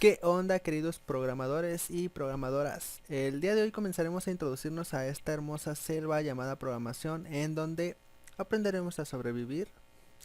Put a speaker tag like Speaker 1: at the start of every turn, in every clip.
Speaker 1: ¿Qué onda, queridos programadores y programadoras? El día de hoy comenzaremos a introducirnos a esta hermosa selva llamada programación, en donde aprenderemos a sobrevivir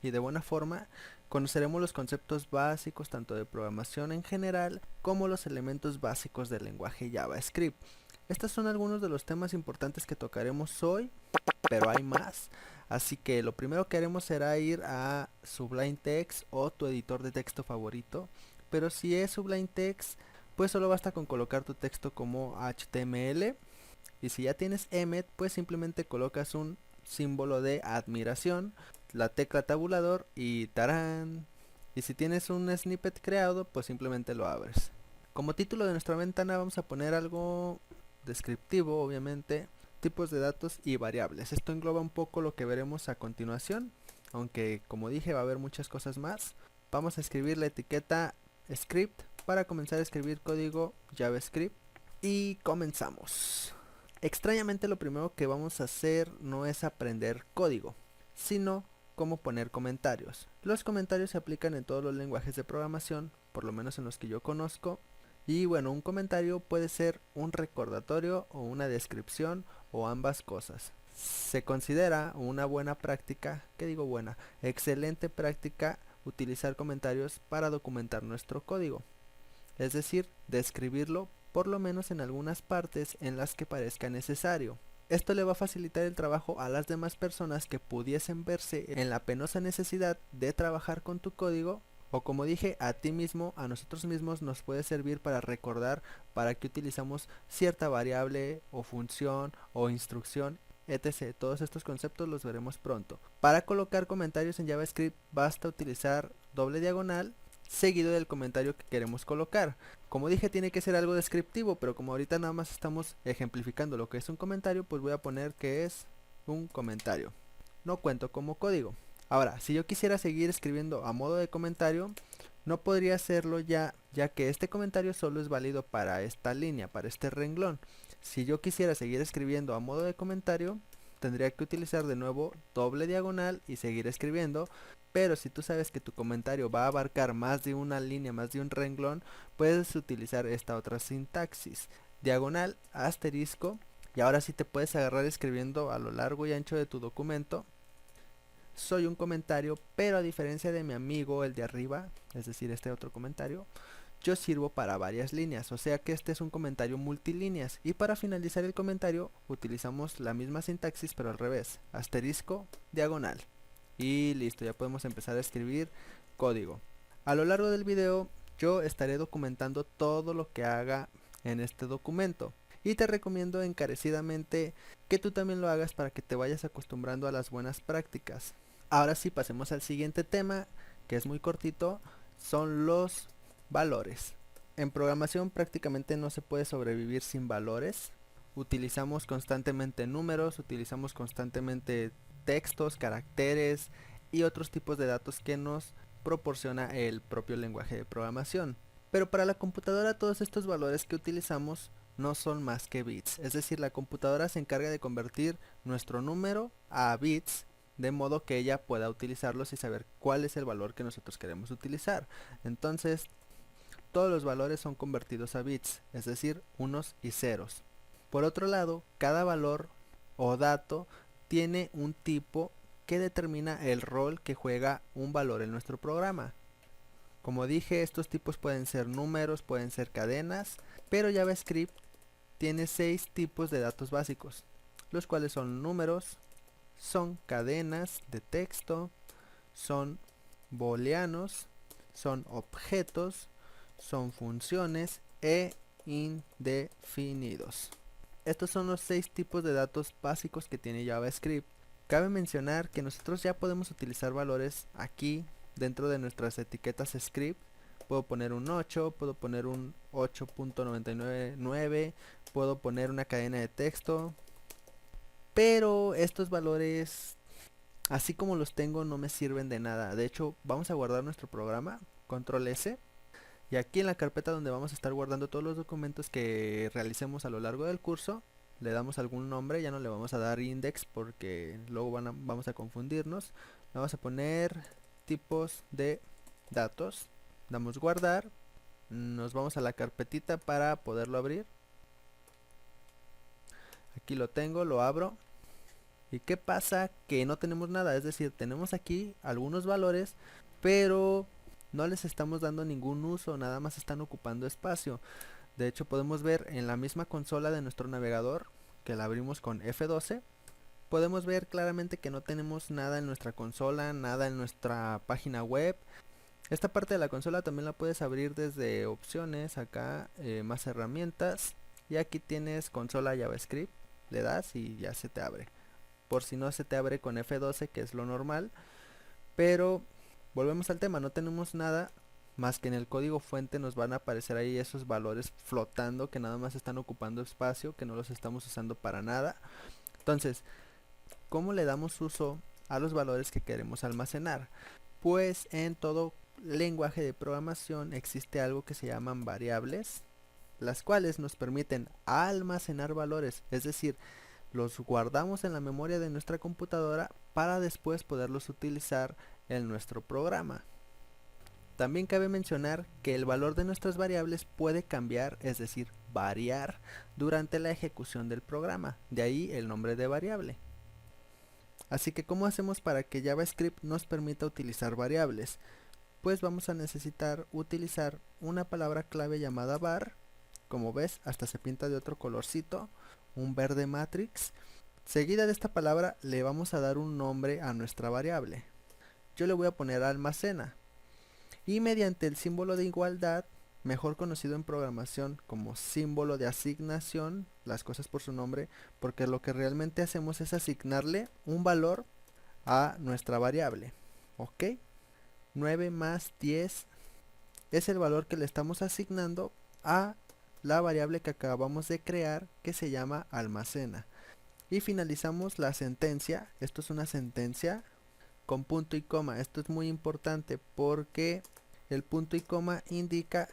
Speaker 1: y de buena forma conoceremos los conceptos básicos tanto de programación en general como los elementos básicos del lenguaje JavaScript. Estos son algunos de los temas importantes que tocaremos hoy, pero hay más. Así que lo primero que haremos será ir a Sublime Text o tu editor de texto favorito. Pero si es Sublime Text, pues solo basta con colocar tu texto como HTML. Y si ya tienes Emmet, pues simplemente colocas un símbolo de admiración, la tecla tabulador y ¡tarán! Y si tienes un snippet creado, pues simplemente lo abres. Como título de nuestra ventana vamos a poner algo descriptivo, obviamente, tipos de datos y variables. Esto engloba un poco lo que veremos a continuación, aunque como dije va a haber muchas cosas más. Vamos a escribir la etiqueta script para comenzar a escribir código JavaScript y comenzamos. Extrañamente lo primero que vamos a hacer no es aprender código, sino cómo poner comentarios. Los comentarios se aplican en todos los lenguajes de programación, por lo menos en los que yo conozco. Y bueno, un comentario puede ser un recordatorio o una descripción o ambas cosas. Se considera una buena práctica, ¿qué digo buena? Excelente práctica utilizar comentarios para documentar nuestro código. Es decir, describirlo por lo menos en algunas partes en las que parezca necesario. Esto le va a facilitar el trabajo a las demás personas que pudiesen verse en la penosa necesidad de trabajar con tu código, o como dije, a ti mismo, a nosotros mismos nos puede servir para recordar para qué utilizamos cierta variable o función o instrucción, etc. Todos estos conceptos los veremos pronto. Para colocar comentarios en JavaScript basta utilizar doble diagonal seguido del comentario que queremos colocar. Como dije, tiene que ser algo descriptivo, pero como ahorita nada más estamos ejemplificando lo que es un comentario, pues voy a poner que es un comentario. No cuento como código. Ahora, si yo quisiera seguir escribiendo a modo de comentario, no podría hacerlo ya que este comentario solo es válido para esta línea, para este renglón. Si yo quisiera seguir escribiendo a modo de comentario, tendría que utilizar de nuevo doble diagonal y seguir escribiendo. Pero si tú sabes que tu comentario va a abarcar más de una línea, más de un renglón, puedes utilizar esta otra sintaxis. Diagonal, asterisco, y ahora sí te puedes agarrar escribiendo a lo largo y ancho de tu documento. Soy un comentario, pero a diferencia de mi amigo el de arriba, es decir, este otro comentario, yo sirvo para varias líneas, o sea que este es un comentario multilíneas. Y para finalizar el comentario utilizamos la misma sintaxis pero al revés, asterisco, diagonal. Y listo, ya podemos empezar a escribir código. A lo largo del video yo estaré documentando todo lo que haga en este documento. Y te recomiendo encarecidamente que tú también lo hagas para que te vayas acostumbrando a las buenas prácticas. Ahora sí, pasemos al siguiente tema, que es muy cortito, son los valores. En programación prácticamente no se puede sobrevivir sin valores. Utilizamos constantemente números, utilizamos constantemente textos, caracteres y otros tipos de datos que nos proporciona el propio lenguaje de programación. Pero para la computadora todos estos valores que utilizamos no son más que bits, es decir, la computadora se encarga de convertir nuestro número a bits de modo que ella pueda utilizarlos y saber cuál es el valor que nosotros queremos utilizar. Entonces, todos los valores son convertidos a bits, es decir, unos y ceros. Por otro lado, cada valor o dato tiene un tipo que determina el rol que juega un valor en nuestro programa. Como dije, estos tipos pueden ser números, pueden ser cadenas, pero JavaScript tiene 6 tipos de datos básicos, los cuales son números, son cadenas de texto, son booleanos, son objetos, son funciones e indefinidos. Estos son los 6 tipos de datos básicos que tiene JavaScript. Cabe mencionar que nosotros ya podemos utilizar valores aquí dentro de nuestras etiquetas script. Puedo poner un 8, puedo poner un 8.999, puedo poner una cadena de texto. Pero estos valores, así como los tengo, no me sirven de nada. De hecho, vamos a guardar nuestro programa, control S. Y aquí en la carpeta donde vamos a estar guardando todos los documentos que realicemos a lo largo del curso, le damos algún nombre, ya no le vamos a dar index porque luego vamos a confundirnos. Le vamos a poner tipos de datos, damos guardar nos vamos a la carpetita para poderlo abrir. Aquí lo tengo, lo abro. ¿Y qué pasa? Que no tenemos nada, es decir, tenemos aquí algunos valores, pero no les estamos dando ningún uso, nada más están ocupando espacio. De hecho, podemos ver en la misma consola de nuestro navegador, que la abrimos con F12, podemos ver claramente que no tenemos nada en nuestra consola, nada en nuestra página web. Esta parte de la consola también la puedes abrir desde opciones, acá más herramientas, y aquí tienes consola JavaScript, le das y ya se te abre. Por si no se te abre con F12, que es lo normal, pero volvemos al tema, no tenemos nada más que en el código fuente nos van a aparecer ahí esos valores flotando que nada más están ocupando espacio, que no los estamos usando para nada. Entonces, ¿cómo le damos uso a los valores que queremos almacenar? Pues en todo lenguaje de programación existe algo que se llaman variables, las cuales nos permiten almacenar valores, es decir, los guardamos en la memoria de nuestra computadora para después poderlos utilizar en nuestro programa. También cabe mencionar que el valor de nuestras variables puede cambiar, es decir, variar durante la ejecución del programa, de ahí el nombre de variable. Así que ¿cómo hacemos para que JavaScript nos permita utilizar variables? Pues vamos a necesitar utilizar una palabra clave llamada var. Como ves, hasta se pinta de otro colorcito, un verde matrix. Seguida de esta palabra le vamos a dar un nombre a nuestra variable. Yo le voy a poner almacena. Y mediante el símbolo de igualdad, mejor conocido en programación como símbolo de asignación, las cosas por su nombre, porque lo que realmente hacemos es asignarle un valor a nuestra variable. ¿Ok? 9 más 10 es el valor que le estamos asignando a la variable que acabamos de crear, que se llama almacena. Y finalizamos la sentencia. Esto es una sentencia con punto y coma. Esto es muy importante porque el punto y coma indica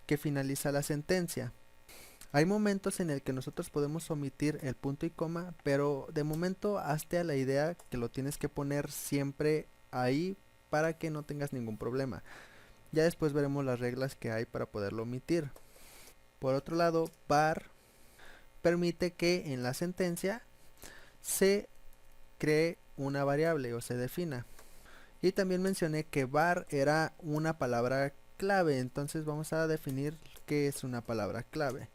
Speaker 1: que finaliza la sentencia. Hay momentos en el que nosotros podemos omitir el punto y coma, pero de momento hazte a la idea que lo tienes que poner siempre ahí para que no tengas ningún problema. Ya después veremos las reglas que hay para poderlo omitir. Por otro lado, var permite que en la sentencia se cree una variable o se defina. Y también mencioné que var era una palabra clave, entonces vamos a definir qué es una palabra clave,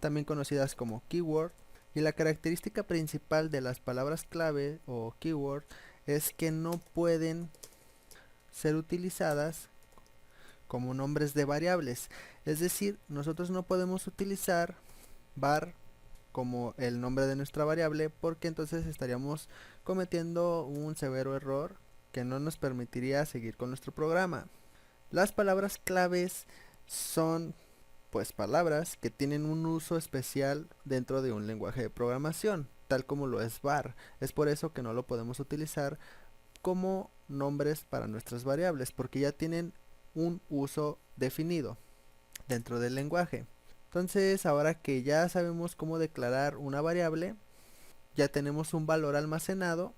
Speaker 1: también conocidas como keyword. Y la característica principal de las palabras clave o keyword es que no pueden ser utilizadas como nombres de variables, es decir, nosotros no podemos utilizar var como el nombre de nuestra variable, porque entonces estaríamos cometiendo un severo error que no nos permitiría seguir con nuestro programa. Las palabras claves son pues palabras que tienen un uso especial dentro de un lenguaje de programación, tal como lo es var. Es por eso que no lo podemos utilizar como nombres para nuestras variables, porque ya tienen un uso definido dentro del lenguaje. Entonces, ahora que ya sabemos cómo declarar una variable, ya tenemos un valor almacenado,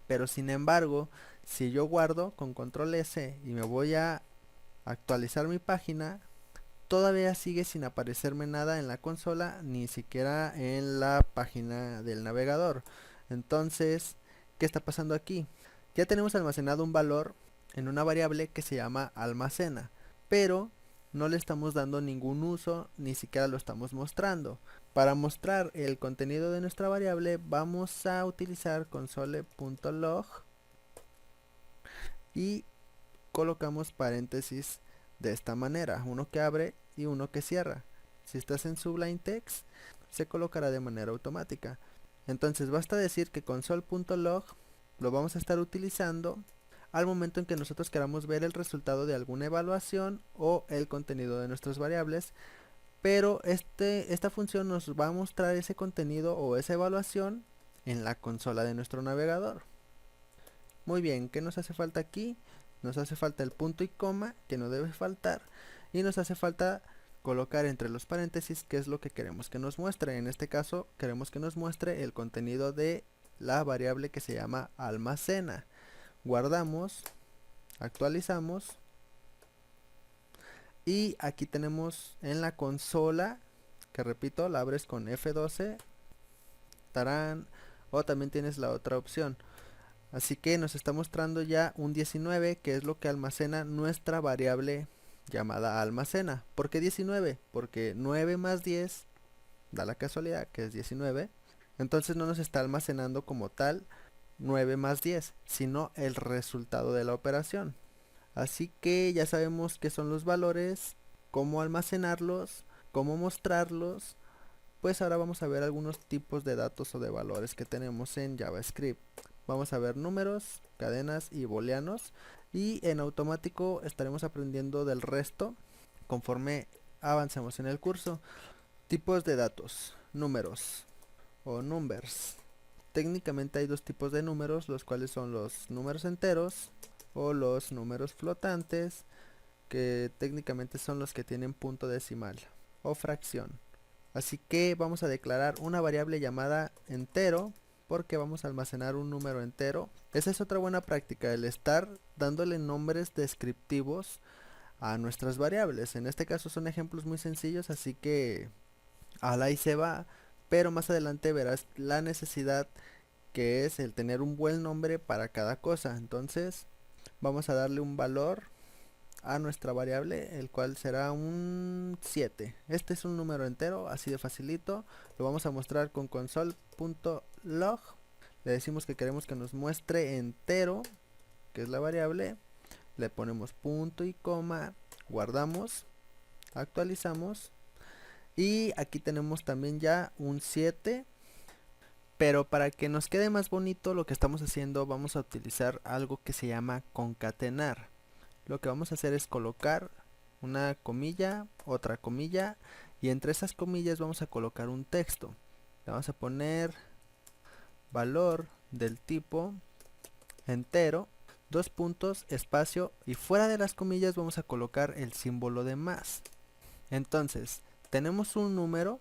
Speaker 1: pero sin embargo, si yo guardo con control S y me voy a actualizar mi página, todavía sigue sin aparecerme nada en la consola, ni siquiera en la página del navegador. Entonces, ¿qué está pasando aquí? Ya tenemos almacenado un valor en una variable que se llama almacena, pero no le estamos dando ningún uso, ni siquiera lo estamos mostrando. Para mostrar el contenido de nuestra variable vamos a utilizar console.log y colocamos paréntesis de esta manera, uno que abre y uno que cierra. Si estás en Sublime Text se colocará de manera automática. Entonces basta decir que console.log lo vamos a estar utilizando al momento en que nosotros queramos ver el resultado de alguna evaluación o el contenido de nuestras variables, pero esta función nos va a mostrar ese contenido o esa evaluación en la consola de nuestro navegador. Muy bien, ¿qué nos hace falta aquí? Nos hace falta el punto y coma, que no debe faltar, y nos hace falta colocar entre los paréntesis qué es lo que queremos que nos muestre. En este caso queremos que nos muestre el contenido de la variable que se llama almacena. Guardamos, actualizamos, Y aquí tenemos en la consola, que repito, la abres con F12, tarán, o también tienes la otra opción. Así que nos está mostrando ya un 19, que es lo que almacena nuestra variable llamada almacena. ¿Por qué 19? Porque 9 más 10 da la casualidad que es 19. Entonces no nos está almacenando como tal 9 más 10, sino el resultado de la operación. Así que ya sabemos qué son los valores, cómo almacenarlos, cómo mostrarlos. Pues ahora vamos a ver algunos tipos de datos o de valores que tenemos en JavaScript. Vamos a ver números, cadenas y booleanos. Y en automático estaremos aprendiendo del resto conforme avancemos en el curso. Tipos de datos, números o numbers. Técnicamente hay dos tipos de números, los cuales son los números enteros o los números flotantes, que técnicamente son los que tienen punto decimal o fracción. Así que vamos a declarar una variable llamada entero porque vamos a almacenar un número entero. Esa es otra buena práctica, el estar dándole nombres descriptivos a nuestras variables. En este caso son ejemplos muy sencillos, así que ahí se va, pero más adelante verás la necesidad que es el tener un buen nombre para cada cosa. Entonces vamos a darle un valor a nuestra variable, el cual será un 7. Este es un número entero, así de facilito. Lo vamos a mostrar con console.log. Le decimos que queremos que nos muestre entero, que es la variable. Le ponemos punto y coma, guardamos, actualizamos. Y aquí tenemos también ya un 7. Pero para que nos quede más bonito lo que estamos haciendo, vamos a utilizar algo que se llama concatenar. Lo que vamos a hacer es colocar una comilla, otra comilla, y entre esas comillas vamos a colocar un texto. Le vamos a poner valor del tipo entero, dos puntos, espacio, y fuera de las comillas vamos a colocar el símbolo de más. Entonces, tenemos un número,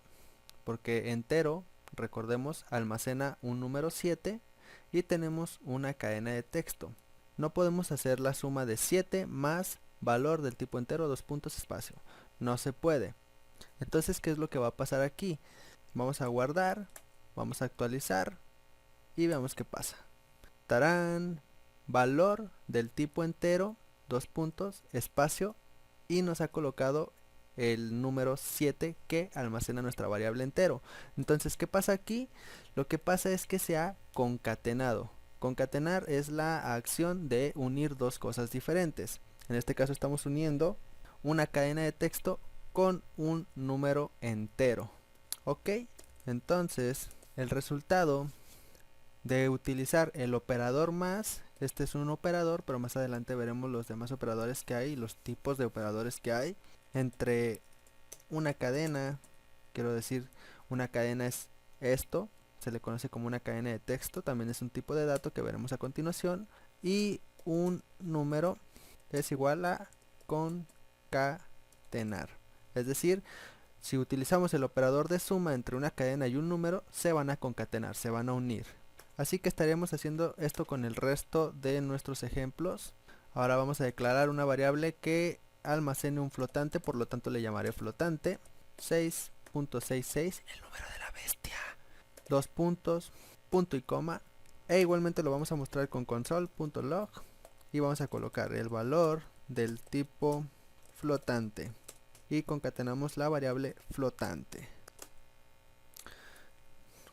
Speaker 1: porque entero, recordemos, almacena un número 7, y tenemos una cadena de texto. No podemos hacer la suma de 7 más valor del tipo entero, dos puntos, espacio. No se puede. Entonces, ¿qué es lo que va a pasar aquí? Vamos a guardar, vamos a actualizar y veamos qué pasa. Tarán, valor del tipo entero, dos puntos, espacio, y nos ha colocado el número 7 que almacena nuestra variable entero. Entonces, ¿qué pasa aquí? Lo que pasa es que se ha concatenado. Concatenar es la acción de unir dos cosas diferentes. En este caso estamos uniendo una cadena de texto con un número entero. ¿Ok? Entonces, el resultado de utilizar el operador más, este es un operador, pero más adelante veremos los demás operadores que hay, los tipos de operadores que hay entre una cadena. Quiero decir, una cadena es esto, se le conoce como una cadena de texto, también es un tipo de dato que veremos a continuación, y un número es igual a concatenar. Es decir, si utilizamos el operador de suma entre una cadena y un número, se van a concatenar, se van a unir. Así que estaremos haciendo esto con el resto de nuestros ejemplos. Ahora vamos a declarar una variable que almacene un flotante, por lo tanto le llamaré flotante 6.66, el número de la bestia, dos puntos, punto y coma, e igualmente lo vamos a mostrar con console.log y vamos a colocar el valor del tipo flotante y concatenamos la variable flotante.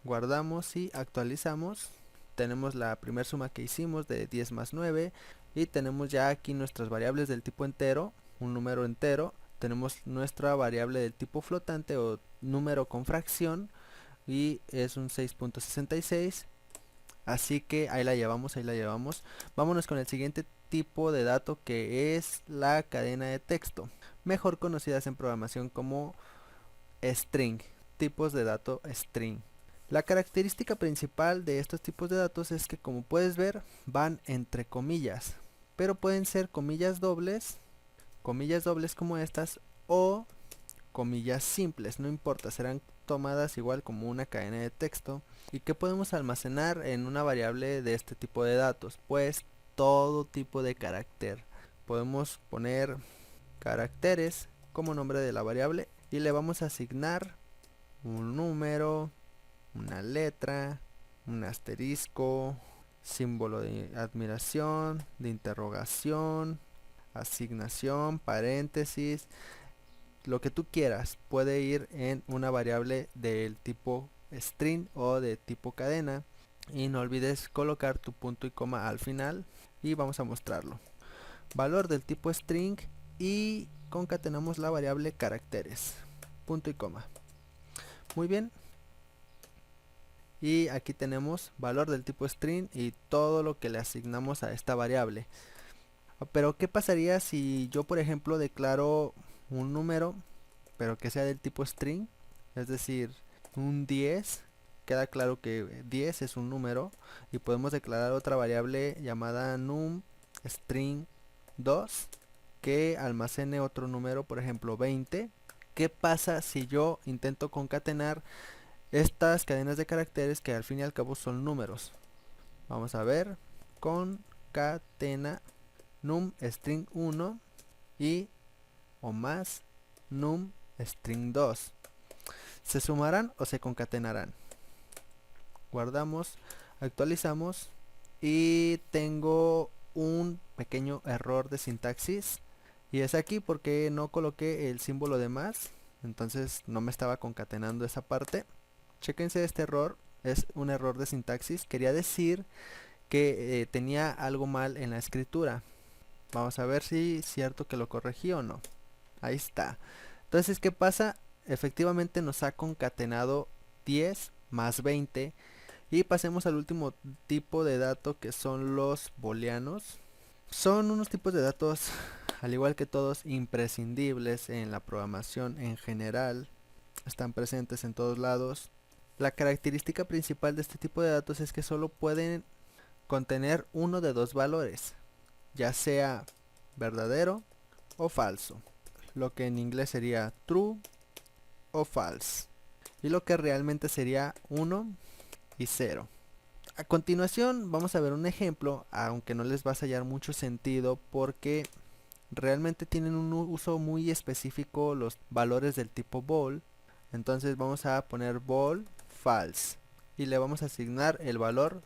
Speaker 1: Guardamos y actualizamos. Tenemos la primera suma que hicimos de 10 más 9 y tenemos ya aquí nuestras variables del tipo entero, un número entero. Tenemos nuestra variable del tipo flotante o número con fracción y es un 6.66. Así que ahí la llevamos, ahí la llevamos. Vámonos con el siguiente tipo de dato, que es la cadena de texto, mejor conocidas en programación como string, tipos de dato string. La característica principal de estos tipos de datos es que, como puedes ver, van entre comillas, pero pueden ser comillas dobles como estas, o comillas simples, no importa, serán tomadas igual como una cadena de texto. ¿Y qué podemos almacenar en una variable de este tipo de datos? Pues todo tipo de carácter. Podemos poner caracteres como nombre de la variable y le vamos a asignar un número, una letra, un asterisco, símbolo de admiración, de interrogación, asignación, paréntesis, lo que tú quieras. Puede ir en una variable del tipo string o de tipo cadena, y no olvides colocar tu punto y coma al final y vamos a mostrarlo. Valor del tipo string y concatenamos la variable caracteres, punto y coma. Muy bien, y aquí tenemos valor del tipo string y todo lo que le asignamos a esta variable. Pero ¿qué pasaría si yo, por ejemplo, declaro un número pero que sea del tipo string? Es decir, un 10. Queda claro que 10 es un número y podemos declarar otra variable llamada num string 2 que almacene otro número, por ejemplo 20. ¿Qué pasa si yo intento concatenar estas cadenas de caracteres que al fin y al cabo son números? Vamos a ver, concatena num string 1 y o más num string 2. ¿Se sumarán o se concatenarán? Guardamos, actualizamos y tengo un pequeño error de sintaxis, y es aquí porque no coloqué el símbolo de más, entonces no me estaba concatenando esa parte. Chéquense este error, es un error de sintaxis, quería decir que tenía algo mal en la escritura. Vamos a ver si es cierto que lo corregí o no. Ahí está. Entonces, ¿qué pasa? Efectivamente nos ha concatenado 10 más 20. Y pasemos al último tipo de dato, que son los booleanos. Son unos tipos de datos, al igual que todos, imprescindibles en la programación en general. Están presentes en todos lados. La característica principal de este tipo de datos es que solo pueden contener uno de dos valores, ya sea verdadero o falso, lo que en inglés sería true o false, y lo que realmente sería 1 y 0. A continuación vamos a ver un ejemplo, aunque no les va a hallar mucho sentido porque realmente tienen un uso muy específico los valores del tipo bool. Entonces vamos a poner bool false y le vamos a asignar el valor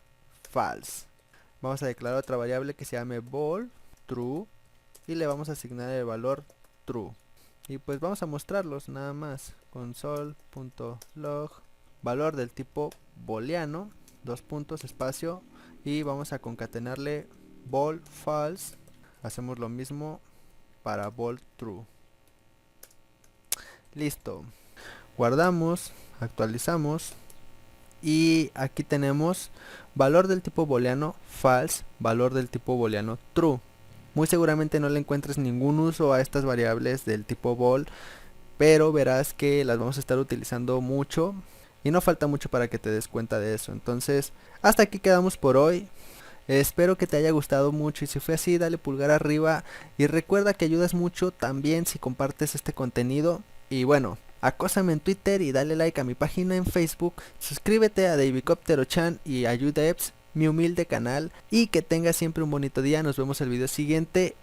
Speaker 1: false. Vamos a declarar otra variable que se llame bool true y le vamos a asignar el valor true. Y pues vamos a mostrarlos nada más. Console.log valor del tipo booleano, dos puntos, espacio, y vamos a concatenarle bool false. Hacemos lo mismo para bool true. Listo. Guardamos, actualizamos y aquí tenemos valor del tipo booleano false, valor del tipo booleano true. Muy seguramente no le encuentres ningún uso a estas variables del tipo bool, pero verás que las vamos a estar utilizando mucho y no falta mucho para que te des cuenta de eso. Entonces, hasta aquí quedamos por hoy. Espero que te haya gustado mucho, y si fue así, dale pulgar arriba y recuerda que ayudas mucho también si compartes este contenido. Y bueno, acósame en Twitter y dale like a mi página en Facebook. Suscríbete a Davicoptero-chan y a UDevs, mi humilde canal, y que tengas siempre un bonito día. Nos vemos el video siguiente.